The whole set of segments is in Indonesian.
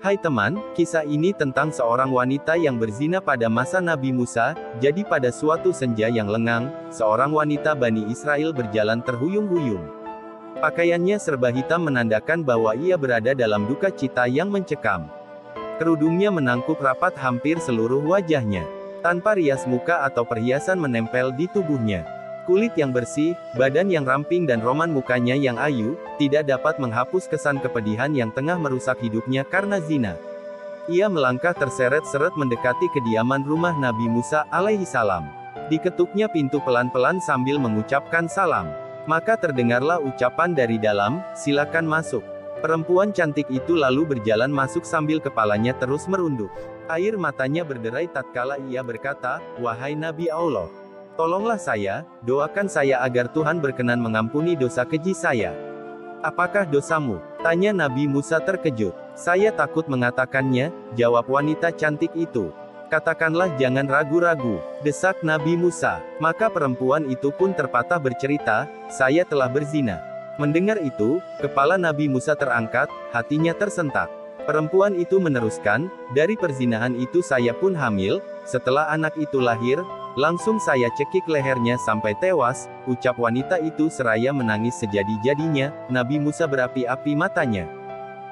Hai teman, kisah ini tentang seorang wanita yang berzina pada masa Nabi Musa. Jadi pada suatu senja yang lengang, seorang wanita Bani Israel berjalan terhuyung-huyung. Pakaiannya serba hitam menandakan bahwa ia berada dalam duka cita yang mencekam. Kerudungnya menangkup rapat hampir seluruh wajahnya. Tanpa rias muka atau perhiasan menempel di tubuhnya. Kulit yang bersih, badan yang ramping dan roman mukanya yang ayu, tidak dapat menghapus kesan kepedihan yang tengah merusak hidupnya karena zina. Ia melangkah terseret-seret mendekati kediaman rumah Nabi Musa alaihi salam. Diketuknya pintu pelan-pelan sambil mengucapkan salam. Maka terdengarlah ucapan dari dalam, silakan masuk. Perempuan cantik itu lalu berjalan masuk sambil kepalanya terus merunduk. Air matanya berderai tatkala ia berkata, "Wahai Nabi Allah, tolonglah saya, doakan saya agar Tuhan berkenan mengampuni dosa keji saya." "Apakah dosamu?" tanya Nabi Musa terkejut. "Saya takut mengatakannya," jawab wanita cantik itu. "Katakanlah jangan ragu-ragu," desak Nabi Musa. Maka perempuan itu pun terpatah bercerita, "Saya telah berzina." Mendengar itu, kepala Nabi Musa terangkat, hatinya tersentak. Perempuan itu meneruskan, "Dari perzinahan itu saya pun hamil, setelah anak itu lahir, langsung saya cekik lehernya sampai tewas," ucap wanita itu seraya menangis sejadi-jadinya. Nabi Musa berapi-api matanya.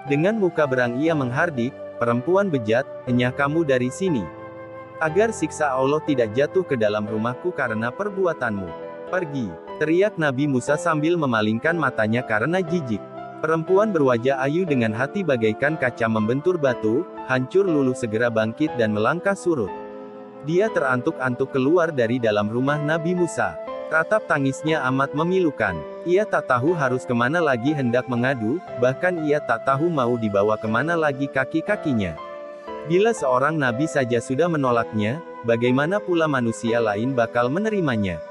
Dengan muka berang ia menghardik, "Perempuan bejat, enyah kamu dari sini. Agar siksa Allah tidak jatuh ke dalam rumahku karena perbuatanmu. Pergi!" teriak Nabi Musa sambil memalingkan matanya karena jijik. Perempuan berwajah ayu dengan hati bagaikan kaca membentur batu, hancur luluh segera bangkit dan melangkah surut. Dia terantuk-antuk keluar dari dalam rumah Nabi Musa. Ratap tangisnya amat memilukan. Ia tak tahu harus kemana lagi hendak mengadu, bahkan ia tak tahu mau dibawa kemana lagi kaki-kakinya. Bila seorang nabi saja sudah menolaknya, bagaimana pula manusia lain bakal menerimanya?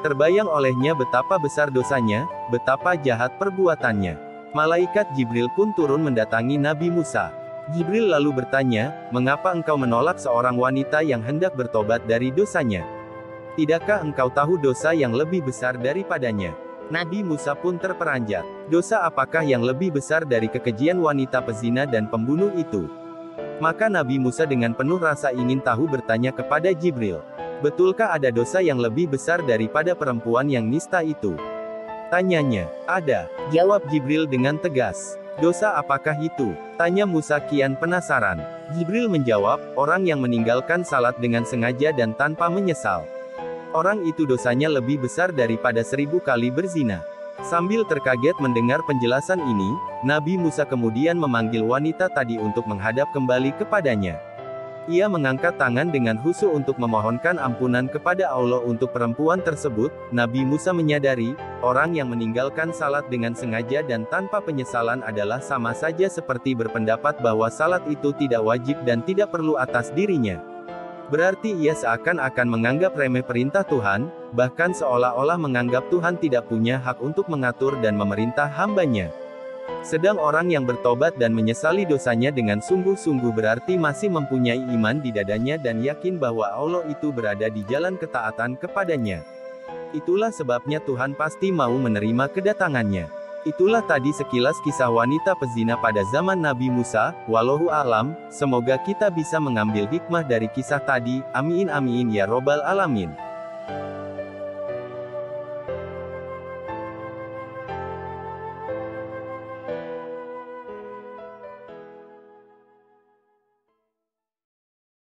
Terbayang olehnya betapa besar dosanya, betapa jahat perbuatannya. Malaikat Jibril pun turun mendatangi Nabi Musa. Jibril lalu bertanya, "Mengapa engkau menolak seorang wanita yang hendak bertobat dari dosanya? Tidakkah engkau tahu dosa yang lebih besar daripadanya?" Nabi Musa pun terperanjat. Dosa apakah yang lebih besar dari kekejian wanita pezina dan pembunuh itu? Maka Nabi Musa dengan penuh rasa ingin tahu bertanya kepada Jibril, "Betulkah ada dosa yang lebih besar daripada perempuan yang nista itu?" Tanyanya. "Ada," jawab Jibril dengan tegas. "Dosa apakah itu?" tanya Musa kian penasaran. Jibril menjawab, "Orang yang meninggalkan salat dengan sengaja dan tanpa menyesal. Orang itu dosanya lebih besar daripada 1000 kali berzina." Sambil terkaget mendengar penjelasan ini, Nabi Musa kemudian memanggil wanita tadi untuk menghadap kembali kepadanya. Ia mengangkat tangan dengan khusyuk untuk memohonkan ampunan kepada Allah untuk perempuan tersebut. Nabi Musa menyadari, orang yang meninggalkan salat dengan sengaja dan tanpa penyesalan adalah sama saja seperti berpendapat bahwa salat itu tidak wajib dan tidak perlu atas dirinya. Berarti ia seakan-akan menganggap remeh perintah Tuhan, bahkan seolah-olah menganggap Tuhan tidak punya hak untuk mengatur dan memerintah hambanya. Sedang orang yang bertobat dan menyesali dosanya dengan sungguh-sungguh berarti masih mempunyai iman di dadanya dan yakin bahwa Allah itu berada di jalan ketaatan kepadanya. Itulah sebabnya Tuhan pasti mau menerima kedatangannya. Itulah tadi sekilas kisah wanita pezina pada zaman Nabi Musa. Wallahu a'lam, semoga kita bisa mengambil hikmah dari kisah tadi. Amin amin ya robbal alamin.